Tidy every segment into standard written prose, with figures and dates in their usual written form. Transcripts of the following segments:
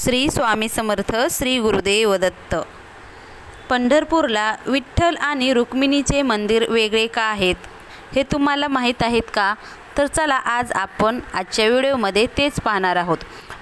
श्री स्वामी समर्थ, श्री गुरुदेव दत्त। पंढरपूरला विठ्ठल आणि रुक्मिणीचे मंदिर वेगळे का आहेत हे तुम्हाला माहीत आहेत का? तर चला आज आपण आजच्या व्हिडिओमध्ये तेच पाहणार आहोत।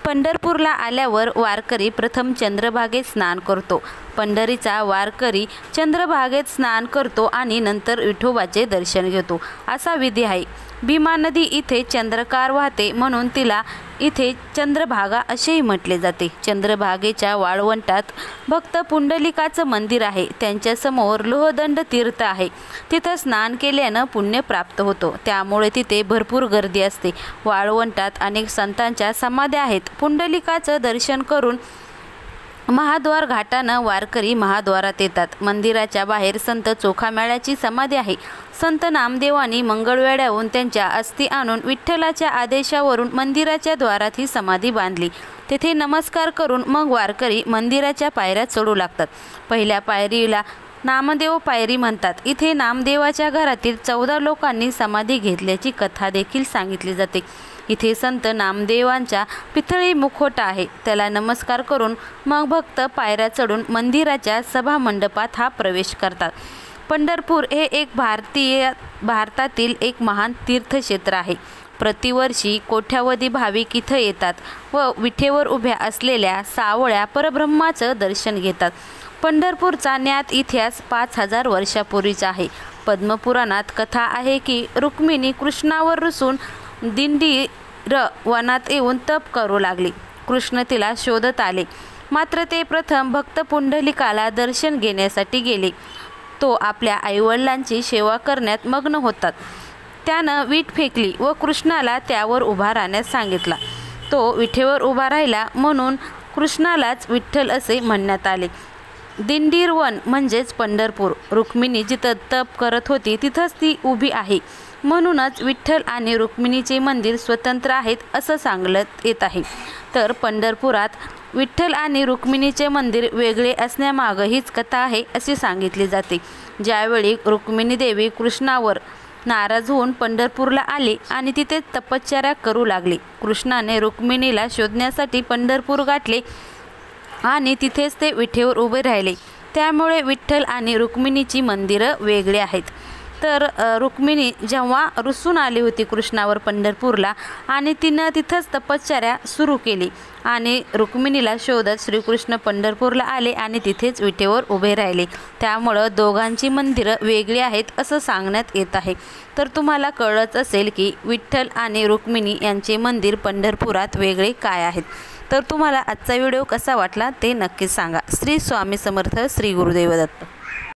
पंढरपूरला आल्यावर वारकरी प्रथम चंद्रभागेत स्नान करतो। पंढरीचा वारकरी चंद्रभागेत स्नान करतो आणि नंतर विठोबाचे दर्शन घेतो असा विधी आहे। भीमा नदी इथे चंद्रकार वाहते म्हणून तिला इथे चंद्रभागा असेही म्हटले जाते। चंद्रभागेच्या वाळवंटात भक्त पुंडलिकाचं मंदिर आहे। त्यांच्या समोर लोहदंड तीर्थ आहे। तिथं स्नान केल्यानं पुण्य प्राप्त होतो, त्यामुळे तिथे भरपूर गर्दी असते। वाळवंटात अनेक संतांच्या समाध्या आहेत। पुंडलिकाचं दर्शन करून महाद्वार घाटानं वारकरी महाद्वारात येतात। मंदिराच्या बाहेर संत चोखामेळ्याची समाधी आहे। संत नामदेवांनी मंगळवेढ्याहून त्यांच्या अस्थी आणून विठ्ठलाच्या आदेशावरून मंदिराच्या द्वारात ही समाधी बांधली। तेथे नमस्कार करून मग वारकरी मंदिराच्या पायऱ्या चढू लागतात। पहिल्या पायरीला नामदेव पायरी म्हणतात। इथे नामदेवाच्या घरातील 14 लोकांनी समाधी घेतल्याची कथा देखील सांगितली जाते। इथे संत नामदेवांचा पितळी मुखवटा आहे, त्याला नमस्कार करून मग भक्त पायऱ्या चढून मंदिराच्या सभा मंडपात हा प्रवेश करतात। पंढरपूर हे एक भारतातील एक महान तीर्थक्षेत्र आहे। प्रतिवर्षी कोट्यावधी भाविक इथं येतात व विठेवर उभ्या असलेल्या सावळ्या परब्रह्माचं दर्शन घेतात। पंढरपूरचा ज्ञात इतिहास 5000 वर्षापूर्वीचा आहे। पद्मपुराणात कथा आहे की रुक्मिणी कृष्णावर रुसून दिंडीर वनात येऊन तप करू लागली। कृष्ण तिला शोधत आले, मात्र ते प्रथम भक्त पुंडलिकाला दर्शन घेण्यासाठी गेले। तो आपल्या आईवडिलांची सेवा करण्यात मग्न होतात। त्यानं वीट फेकली व कृष्णाला त्यावर उभा राहण्यास सांगितला। तो विठेवर उभा राहिला म्हणून कृष्णालाच विठ्ठल असे म्हणण्यात आले। दिंडीर वन म्हणजेच पंढरपूर। रुक्मिणी जिथं तप करत होती तिथंच ती उभी आहे, म्हणूनच विठ्ठल आणि रुक्मिणीचे मंदिर स्वतंत्र आहेत असं सांगण्यात येत आहे। तर पंढरपुरात विठ्ठल आणि रुक्मिणीचे मंदिर वेगळे असण्यामागं हीच कथा आहे असे सांगितले जाते। ज्यावेळी रुक्मिणी देवी कृष्णावर नाराज होऊन पंढरपूरला आली आणि तिथे तपश्चर्या करू लागली। कृष्णाने रुक्मिणीला शोधण्यासाठी पंढरपूर गाठले आणि तिथेच ते विठेवर उभे राहिले, त्यामुळे विठ्ठल आणि रुक्मिणीची मंदिरं वेगळे आहेत। तर रुक्मिणी जेव्हा रुसून आली होती कृष्णावर पंढरपूरला आणि तिनं तिथंच तपश्चर्या सुरू केली आणि रुक्मिणीला शोधत श्रीकृष्ण पंढरपूरला आले आणि तिथेच विठेवर उभे राहिले, त्यामुळं दोघांची मंदिरं वेगळी आहेत असं सांगण्यात येत आहे। तर तुम्हाला कळलंच असेल की विठ्ठल आणि रुक्मिणी यांचे मंदिर पंढरपुरात वेगळे काय आहेत। तर तुम्हाला आजचा व्हिडिओ कसा वाटला ते नक्कीच सांगा। श्री स्वामी समर्थ, श्री गुरुदेव दत्त।